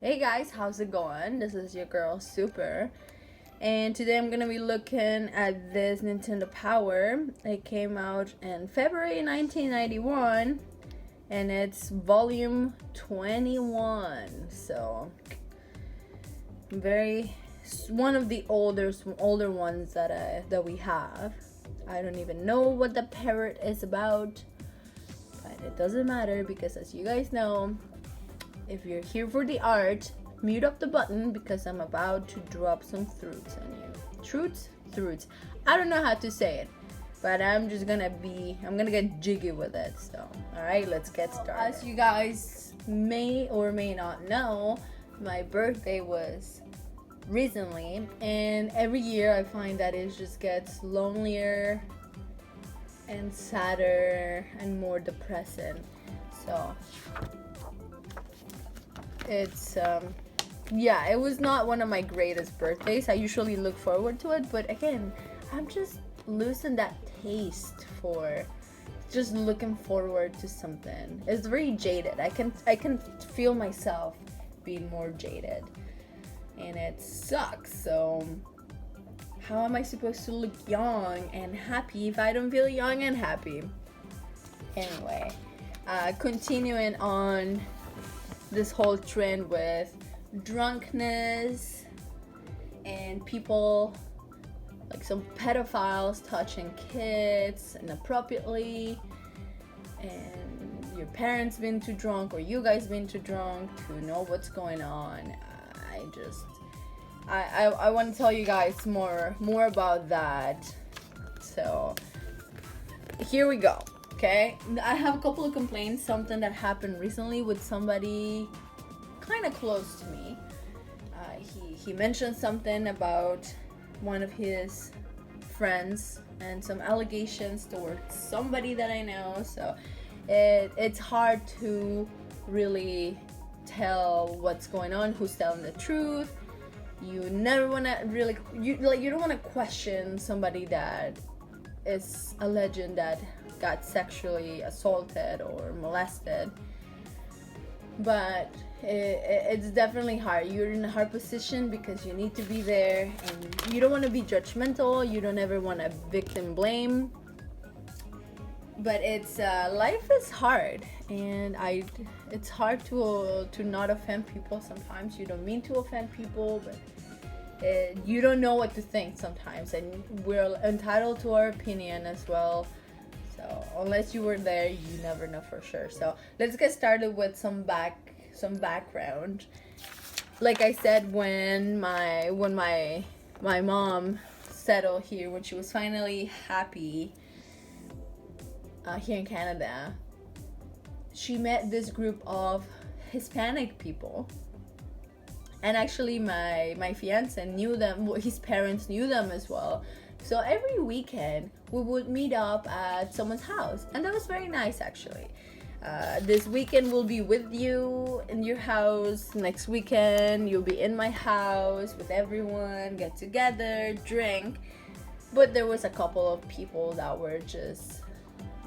Hey guys, how's it going? This is your girl Super, and today I'm gonna be looking at this Nintendo Power. It came out in February 1991 and it's volume 21. So one of the older ones that we have. I don't even know what the parrot is about, but it doesn't matter because, as you guys know, if you're here for the art, mute up the button because I'm about to drop some fruits on you. Fruits. I don't know how to say it, but I'm gonna get jiggy with it. So, alright, let's get started. As you guys may or may not know, my birthday was recently, and every year I find that it just gets lonelier and sadder and more depressing. So it's it was not one of my greatest birthdays. I usually look forward to it, but again, I'm just losing that taste for just looking forward to something. It's very jaded. I can feel myself being more jaded, and it sucks. So how am I supposed to look young and happy if I don't feel young and happy? Anyway, continuing on this whole trend with drunkenness and people, like some pedophiles touching kids inappropriately, and your parents been too drunk or you guys been too drunk to know what's going on. I want to tell you guys more about that. So here we go. Okay, I have a couple of complaints. Something that happened recently with somebody kind of close to me. He mentioned something about one of his friends and some allegations towards somebody that I know. So it's hard to really tell what's going on, who's telling the truth. You never want to really you don't want to question somebody that is alleging that got sexually assaulted or molested, but it's definitely hard. You're in a hard position because you need to be there, and you don't want to be judgmental. You don't ever want to victim blame, but it's life is hard, and it's hard to not offend people. Sometimes you don't mean to offend people, but you don't know what to think sometimes, and we're entitled to our opinion as well. So unless you were there, you never know for sure. So let's get started with some background. Like I said, when my mom settled here, when she was finally happy here in Canada, she met this group of Hispanic people. And actually my fiance knew them. His parents knew them as well. So every weekend we would meet up at someone's house, and that was very nice actually. This weekend we'll be with you in your house. Next weekend you'll be in my house with everyone, get together, drink. But there was a couple of people that were just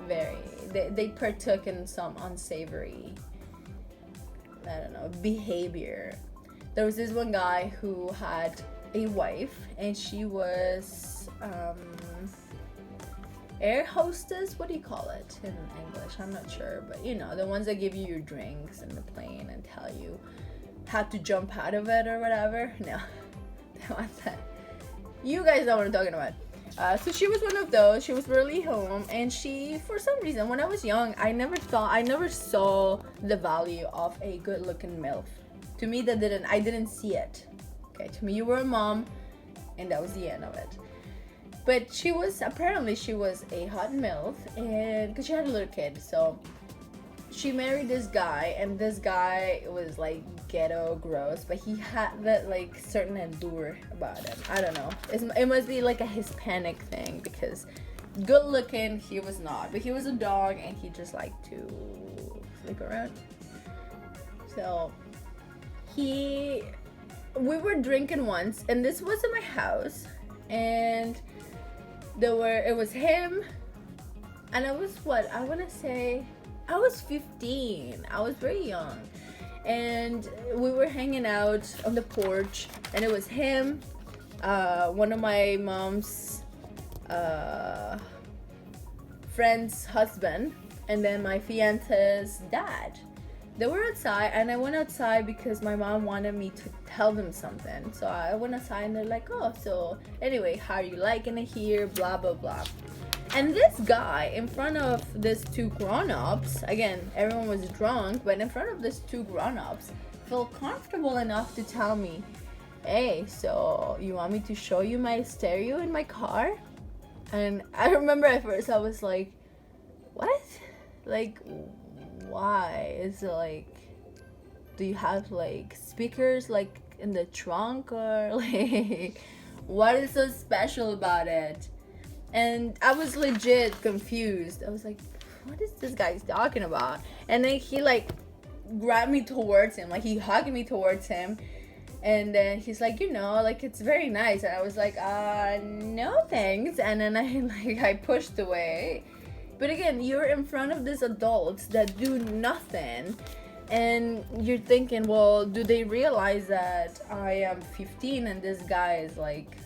they partook in some unsavory, I don't know, behavior. There was this one guy who had a wife, and she was air hostess. What do you call it in English? I'm not sure, but you know, the ones that give you your drinks in the plane and tell you how to jump out of it or whatever. No, that. You guys know what I'm talking about. So she was one of those. She was really home, and she, for some reason, when I was young, I never saw the value of a good-looking MILF. To me, I didn't see it. Okay, to me, you were a mom, and that was the end of it. But she was a hot MILF, and because she had a little kid, so she married this guy, and this guy was like ghetto gross, but he had that like certain allure about him. I don't know. It must be like a Hispanic thing, because good looking he was not, but he was a dog, and he just liked to flick around. So we were drinking once, and this was in my house, and it was him, and I was 15. I was very young, and we were hanging out on the porch, and it was him, one of my mom's friend's husband, and then my fiance's dad. They were outside, and I went outside because my mom wanted me to tell them something. So I went outside, and they're like, oh, so anyway, how are you liking it here, blah blah blah. And this guy, in front of these two grown-ups, again, everyone was drunk, but in front of these two grown-ups, felt comfortable enough to tell me, hey, so you want me to show you my stereo in my car? And I remember at first I was like, what? Like, why? Is it like, do you have like speakers like in the trunk, or like, what is so special about it? And I was legit confused. I was like, what is this guy talking about? And then he like grabbed me towards him, like he hugged me towards him, and then he's like, you know, like, it's very nice. And I was like, no thanks. And then I pushed away. But again, you're in front of these adults that do nothing, and you're thinking, well, do they realize that I am 15 and this guy is like,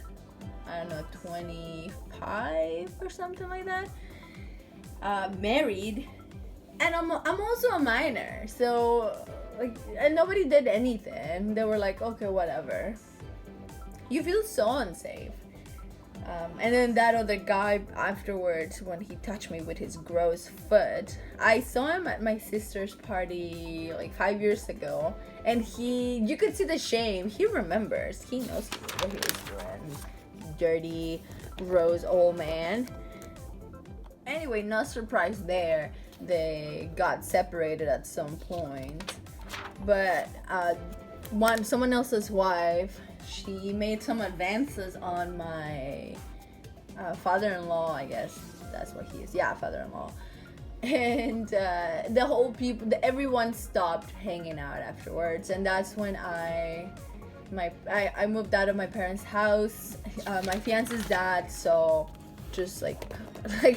I don't know, 25 or something like that, married, and I'm also a minor, so like, and nobody did anything. They were like, okay, whatever. You feel so unsafe. And then that other guy afterwards, when he touched me with his gross foot, I saw him at my sister's party like 5 years ago, and you could see the shame. He remembers. He knows what he was doing. Dirty, gross old man. Anyway, no surprise there. They got separated at some point. But someone else's wife, she made some advances on my father-in-law, I guess that's what he is. Yeah, father-in-law. And the whole everyone stopped hanging out afterwards, and that's when I moved out of my parents' house. My fiance's dad saw just like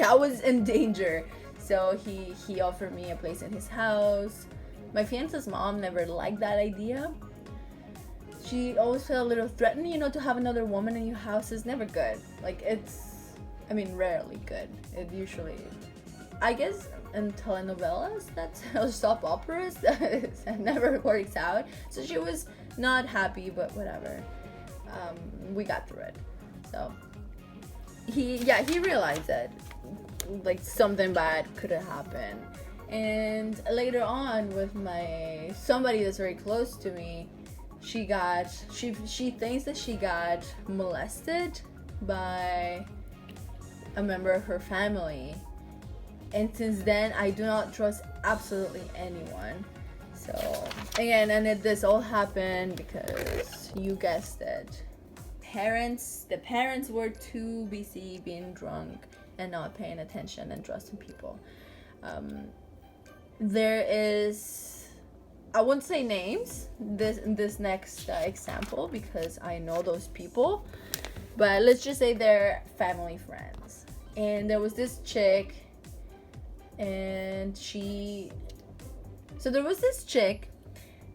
I was in danger, so he offered me a place in his house. My fiance's mom never liked that idea. She always felt a little threatened, you know, to have another woman in your house is never good. Like, rarely good. It usually, I guess, in telenovelas, that's soap operas, that never works out. So she was not happy, but whatever. We got through it. So he realized that like something bad could have happened. And later on, with somebody that's very close to me, she thinks that she got molested by a member of her family. And since then, I do not trust absolutely anyone. So again, this all happened because, you guessed it, the parents were too busy being drunk and not paying attention and trusting people. There is, I won't say names this next example because I know those people, but let's just say they're family friends. And there was this chick, and there was this chick,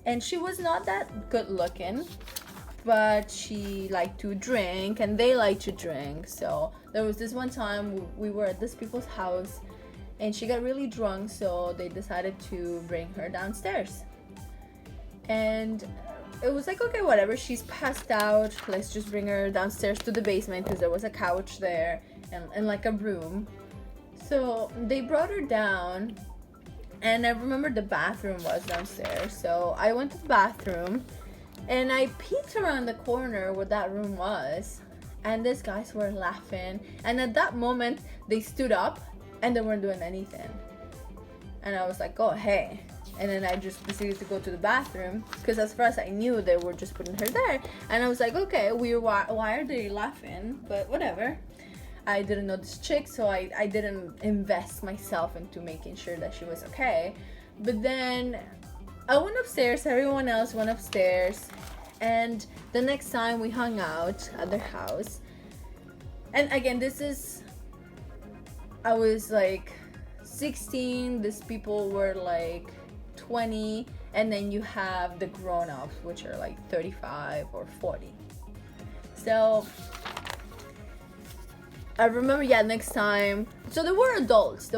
and she was not that good looking, but she liked to drink, and they liked to drink. So there was this one time we were at this people's house, and she got really drunk, so they decided to bring her downstairs. And it was like, okay, whatever, she's passed out, let's just bring her downstairs to the basement because there was a couch there and like a room. So they brought her down, and I remember the bathroom was downstairs. So I went to the bathroom, and I peeked around the corner where that room was, and these guys were laughing. And at that moment, they stood up, and they weren't doing anything. And I was like, oh, hey. And then I just proceeded to go to the bathroom, because as far as I knew, they were just putting her there. And I was like, okay, why are they laughing? But whatever. I didn't know this chick, so I didn't invest myself into making sure that she was okay. But then I went upstairs, everyone else went upstairs, and the next time we hung out at their house. And again, I was like 16, these people were like 20, and then you have the grown-ups, which are like 35 or 40. So I remember, yeah, next time, so there were adults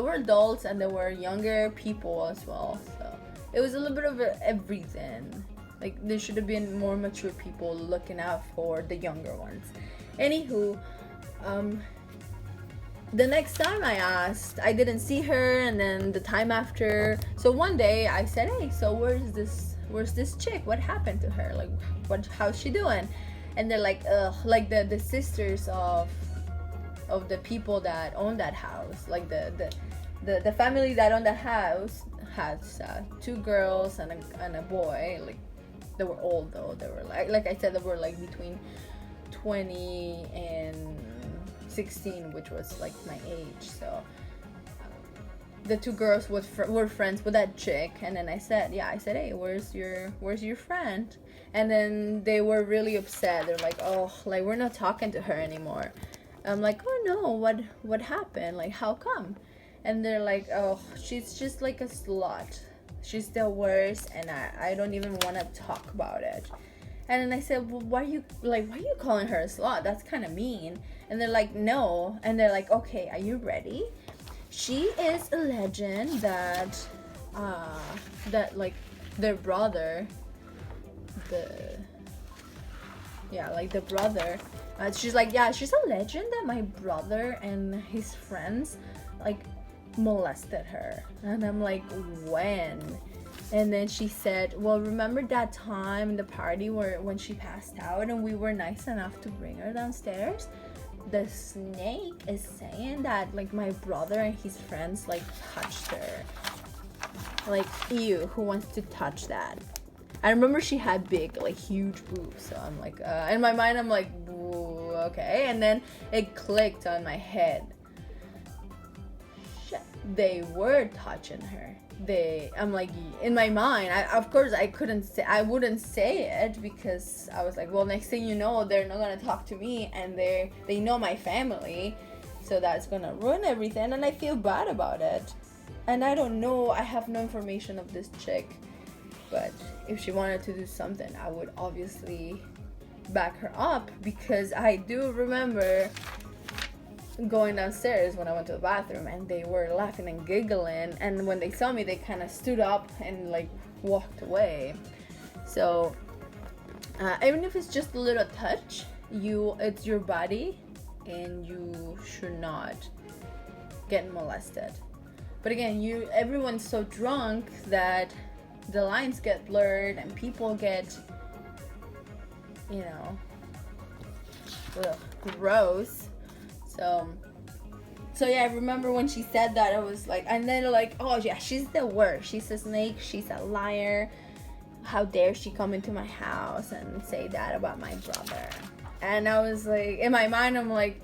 and there were younger people as well, so it was a little bit of everything. Like, there should have been more mature people looking out for the younger ones. Anywho, the next time I asked, I didn't see her, and then the time after, so one day I said, hey, so where's this chick? What happened to her? Like, how's she doing? And they're like, ugh, like the sisters of the people that own that house, like the family that owned that house has 2 girls and a boy. Like, they were old though. They were like I said, they were like between 20 and 16, which was like my age. So the 2 girls were friends with that chick, and then I said, hey, where's your friend? And then they were really upset. They're like, oh, like, we're not talking to her anymore. I'm like, oh no, what happened? Like, how come? And they're like, oh, she's just like a slut. She's the worst, and I don't even want to talk about it. And then I said, well, why are you calling her a slut? That's kind of mean. And they're like, no. And they're like, okay, are you ready? She is a legend that like their brother, the brother, she's like, yeah, she's a legend that my brother and his friends like molested her. And I'm like, when? And then she said, well, remember that time in the party when she passed out and we were nice enough to bring her downstairs? The snake is saying that like my brother and his friends like touched her. Like, ew, who wants to touch that? I remember she had big, like, huge boobs. So I'm like, in my mind, I'm like, okay. And then it clicked on my head. Shit, they were touching her. I'm like, in my mind, of course I wouldn't say it, because I was like, well, next thing you know, they're not gonna talk to me, and they know my family, so that's gonna ruin everything, and I feel bad about it. And I don't know, I have no information of this chick, but if she wanted to do something, I would obviously back her up, because I do remember going downstairs when I went to the bathroom, and they were laughing and giggling, and when they saw me, they kind of stood up and like walked away. So even if it's just a little touch, it's your body, and you should not get molested. But again, everyone's so drunk that the lines get blurred and people get, gross. So yeah, I remember when she said that, I was like, and then like, oh yeah, she's the worst. She's a snake. She's a liar. How dare she come into my house and say that about my brother? And I was like, in my mind, I'm like,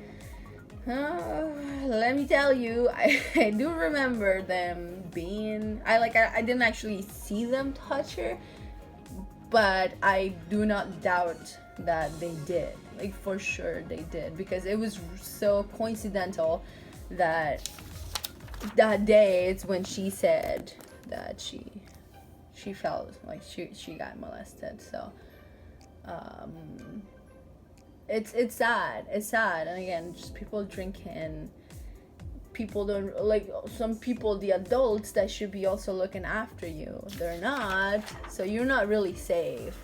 let me tell you, I do remember them being, I didn't actually see them touch her, but I do not doubt that they did. Like, for sure they did, because it was so coincidental that day it's when she said that she felt like she got molested. So it's sad. And again, just people drinking, people don't, like, some people, the adults that should be also looking after you, they're not, so you're not really safe.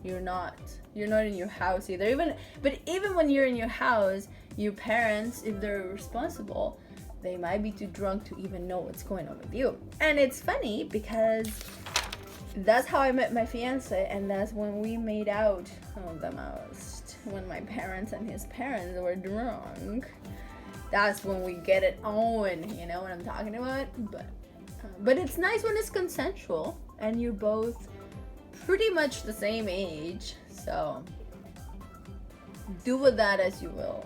You're not in your house either. But even when you're in your house, your parents, if they're responsible, they might be too drunk to even know what's going on with you. And it's funny, because that's how I met my fiance, and that's when we made out the most, when my parents and his parents were drunk. That's when we get it on, you know what I'm talking about? But it's nice when it's consensual and you're both pretty much the same age, so do with that as you will.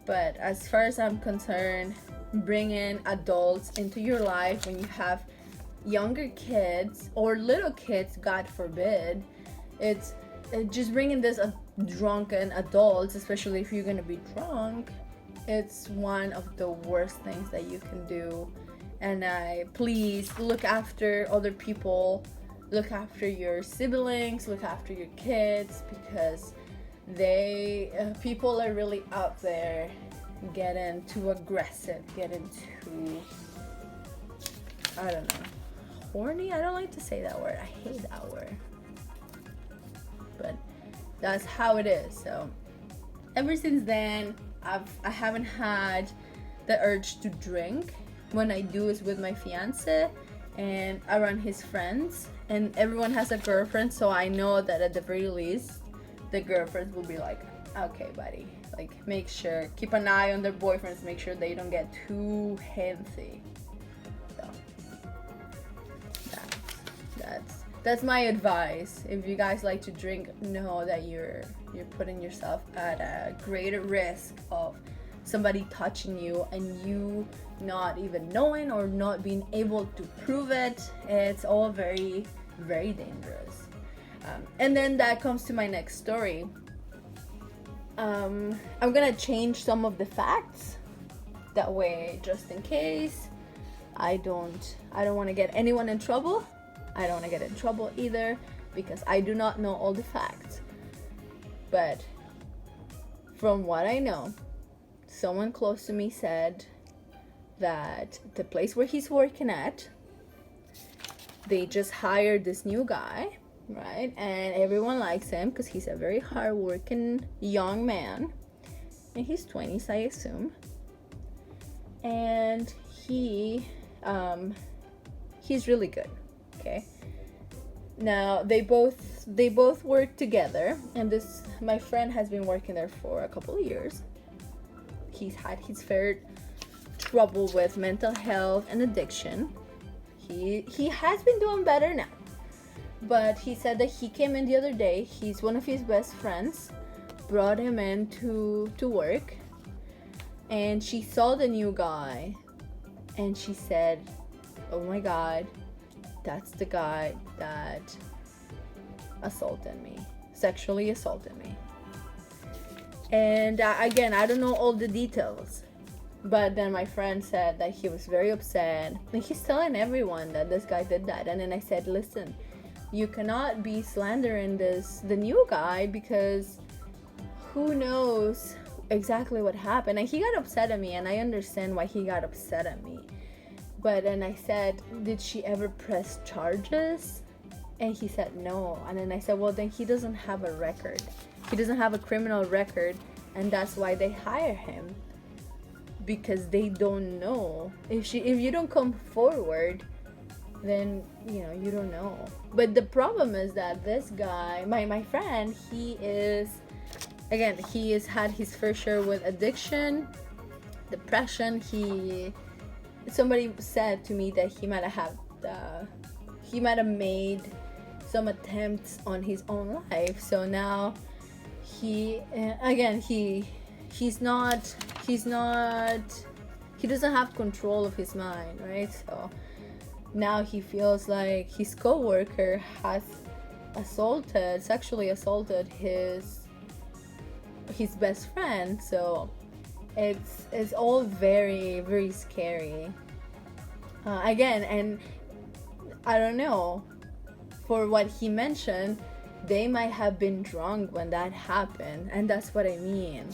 But as far as I'm concerned, bringing adults into your life when you have younger kids or little kids, God forbid, it's just bringing this drunken adults, especially if you're gonna be drunk, it's one of the worst things that you can do. And please look after other people look after your siblings, look after your kids, because people are really out there getting too aggressive, getting too, I don't know, horny. I don't like to say that word. I hate that word, but that's how it is. So ever since then, I haven't had the urge to drink. When I do is with my fiance and around his friends, and everyone has a girlfriend, so I know that at the very least the girlfriends will be like, okay buddy, like make sure, keep an eye on their boyfriends, make sure they don't get too healthy. So that's my advice. If you guys like to drink, know that you're putting yourself at a greater risk of somebody touching you and you not even knowing or not being able to prove it. It's all very, very dangerous. And then that comes to my next story. I'm gonna change some of the facts, that way just in case I don't want to get anyone in trouble. I don't want to get in trouble either, because I do not know all the facts. But from what I know, someone close to me said that the place where he's working at, they just hired this new guy, right? And everyone likes him because he's a very hardworking young man. And he's 20s, I assume. And he's really good. Okay. Now they both work together, and my friend has been working there for a couple of years. He's had his fair trouble with mental health and addiction. He has been doing better now, but he said that he came in the other day. One of his best friends brought him in to work, and she saw the new guy, and she said, oh my god, that's the guy that sexually assaulted me. And again, I don't know all the details, but then my friend said that he was very upset, and he's telling everyone that this guy did that. And then I said, listen, you cannot be slandering the new guy, because who knows exactly what happened. And he got upset at me, and I understand why he got upset at me. But then I said, did she ever press charges? And he said no. And then I said, well, then he doesn't have a record. He doesn't have a criminal record, and that's why they hire him, because they don't know. If you don't come forward, then you don't know. But the problem is that this guy, my friend, he has had his fair share with addiction, depression. Somebody said to me that he might have made some attempts on his own life. So now he doesn't have control of his mind, right? So now he feels like his coworker has sexually assaulted his best friend. So it's all very, very scary. Again, and I don't know, for what he mentioned, they might have been drunk when that happened, and that's what I mean.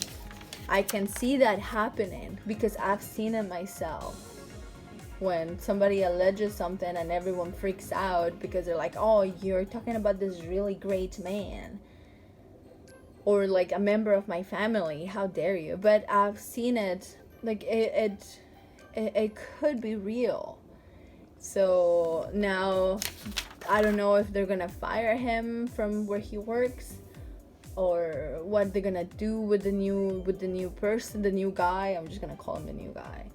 I can see that happening because I've seen it myself. When somebody alleges something and everyone freaks out because they're like, oh, you're talking about this really great man, or like a member of my family, how dare you. But I've seen it, like it could be real. So now I don't know if they're gonna fire him from where he works, or what they're gonna do with the new person, the new guy. I'm just gonna call him the new guy,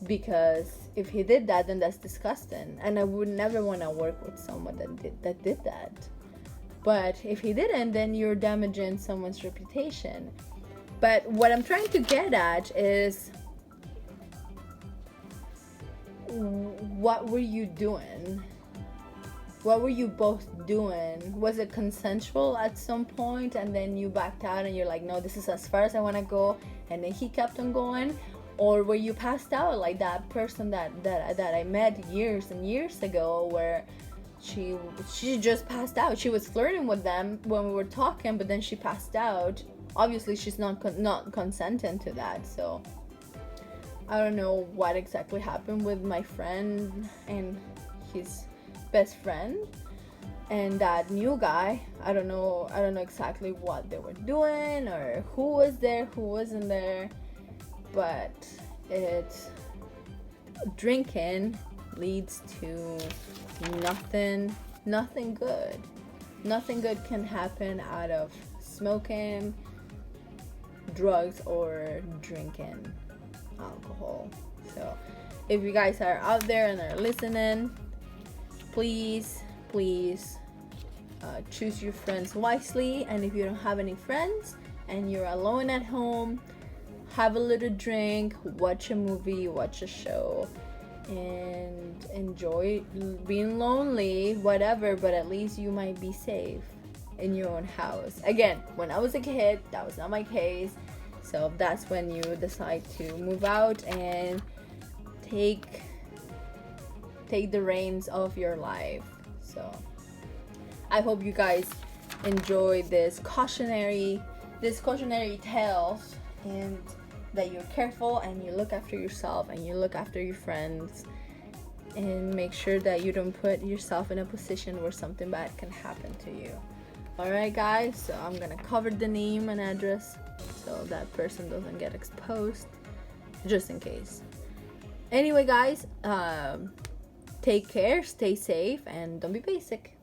because if he did that, then that's disgusting, and I would never want to work with someone that did that. But if he didn't, then you're damaging someone's reputation. But what I'm trying to get at is, what were you doing? What were you both doing? Was it consensual at some point, and then you backed out and you're like, no, this is as far as I want to go, and then he kept on going? Or were you passed out like that person that I met years and years ago, where she just passed out. She was flirting with them when we were talking, but then she passed out. Obviously she's not consenting to that, so I don't know what exactly happened with my friend and his best friend and that new guy. I don't know exactly what they were doing or who was there, who wasn't there, but it's drinking leads to nothing good. Nothing good can happen out of smoking, drugs, or drinking alcohol. So if you guys are out there and are listening, please choose your friends wisely. And if you don't have any friends and you're alone at home, have a little drink, watch a movie, watch a show, and enjoy being lonely, whatever, but at least you might be safe in your own house. Again, when I was a kid, that was not my case. So that's when you decide to move out and take the reins of your life. So I hope you guys enjoy this cautionary tales, and that you're careful and you look after yourself and you look after your friends, and make sure that you don't put yourself in a position where something bad can happen to you. Alright guys, so I'm gonna cover the name and address so that person doesn't get exposed, just in case. Anyway guys, take care, stay safe, and don't be basic.